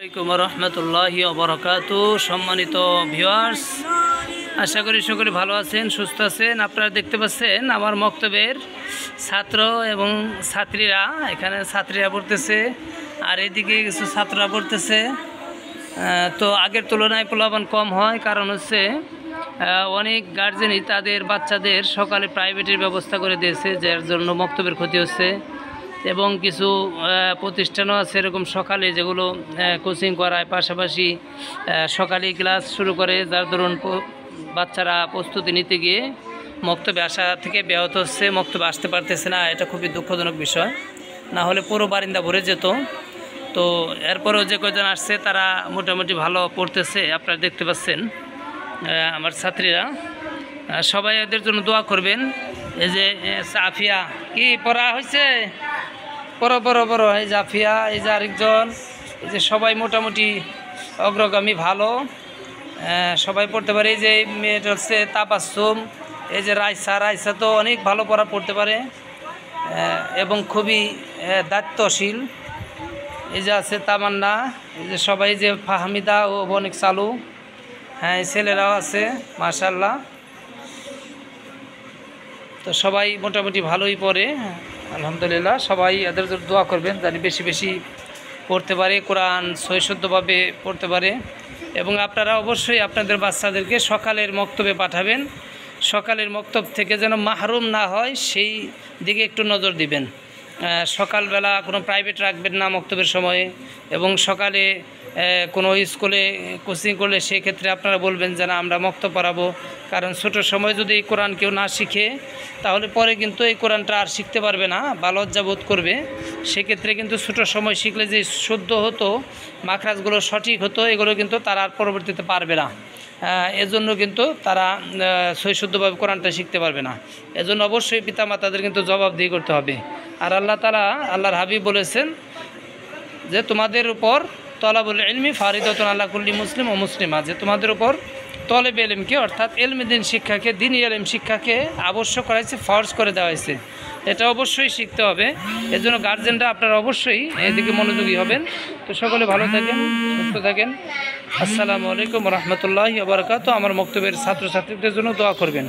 আসসালামু আলাইকুম রহমতুল্লাহি ওয়া বারাকাতুহু। সম্মানিত ভিউয়ার্স, আশা করি সকলে ভালো আছেন, সুস্থ আছেন। আপনারা দেখতে পাচ্ছেন আমার মক্তবের ছাত্র এবং ছাত্রীরা, এখানে ছাত্রীরা পড়তেছে আর এদিকে কিছু ছাত্ররা পড়তেছে। তো আগের তুলনায় পোলাপান কম হয়, কারণ হচ্ছে অনেক গার্জেনই তাদের বাচ্চাদের সকালে প্রাইভেটের ব্যবস্থা করে দিয়েছে, যার জন্য মক্তবের ক্ষতি হচ্ছে। এবং কিছু প্রতিষ্ঠানও আছে এরকম সকালে, যেগুলো কোচিং করায়, পাশাপাশি সকালে ক্লাস শুরু করে, যার দরুন বাচ্চারা প্রস্তুতি নিতে গিয়ে মক্তবে আসা থেকে ব্যাহত হচ্ছে, মক্তবে আসতে পারতেছে না। এটা খুবই দুঃখজনক বিষয়, না হলে পুরো বারিন্দা ভরে যেত। তো এরপরেও যে কয়জন আসছে তারা মোটামুটি ভালো পড়তেছে, আপনারা দেখতে পাচ্ছেন আমার ছাত্রীরা। সবাই এদের জন্য দোয়া করবেন। এই যে আফিয়া, কি পড়া হয়েছে? বড় বড় বড় এই যে আফিয়া, এই যে আরেকজন, এই যে সবাই মোটামুটি অগ্রগামী, ভালো সবাই পড়তে পারে। এই যে মেয়েটা হচ্ছে তাবাসসুম, এই যে রাইসা তো অনেক ভালো পড়া পড়তে পারে এবং খুবই দায়িত্বশীল। এই যে আছে তামান্না, এই যে সবাই, যে ফাহমিদা ও অনেক চালু, হ্যাঁ ছেলেরাও আছে মাশাআল্লাহ। তো সবাই মোটামুটি ভালোই পড়ে আলহামদুলিল্লাহ। সবাই এদের জন্য দোয়া করবেন, যাতে বেশি বেশি পড়তে পারে, কোরআন সহিশুদ্ধভাবে পড়তে পারে। এবং আপনারা অবশ্যই আপনাদের বাচ্চাদেরকে সকালের মক্তবে পাঠাবেন। সকালের মক্তব থেকে যেন মাহরুম না হয়, সেই দিকে একটু নজর দিবেন। সকালবেলা কোনো প্রাইভেট রাখবেন না মক্তবের সময়ে। এবং সকালে কোনো স্কুলে কোচিং করলে সেক্ষেত্রে আপনারা বলবেন যে না, আমরা মক্তব পড়াবো। কারণ ছোটো সময় যদি এই কোরআন কেউ না শিখে, তাহলে পরে কিন্তু এই কোরআনটা আর শিখতে পারবে না বা লজ্জাবোধ করবে। সেক্ষেত্রে কিন্তু ছোটো সময় শিখলে যে শুদ্ধ হতো, মাখরাজগুলো সঠিক হতো, এগুলো কিন্তু তারা আর পরবর্তীতে পারবে না। এজন্য কিন্তু তারা সহিশুদ্ধভাবে কোরআনটা শিখতে পারবে না। এজন্য অবশ্যই পিতামাতাদের কিন্তু জবাবদিহি করতে হবে। আর আল্লাহ তাআলা, আল্লাহর হাবিব বলেছেন যে তোমাদের উপর তলাবুল ইলমি ফারিদাতুন আলা কুল্লি মুসলিম ও মুসলিমা, যে তোমাদের উপর তলেব ইলমকে, অর্থাৎ ইলমে দিন শিক্ষাকে, দিনী ইলম শিক্ষাকে আবশ্যক করা হয়েছে, ফরজ করে দেওয়া হয়েছে। এটা অবশ্যই শিখতে হবে। এজন্য গার্জেনরা আপনারা অবশ্যই এদিকে মনোযোগী হবেন। তো সকলে ভালো থাকেন, সুস্থ থাকেন। আসসালামু আলাইকুম রহমতুল্লাহি ওয়া বারাকাতুহু। আমার মক্তবের ছাত্রছাত্রীদের জন্য দোয়া করবেন।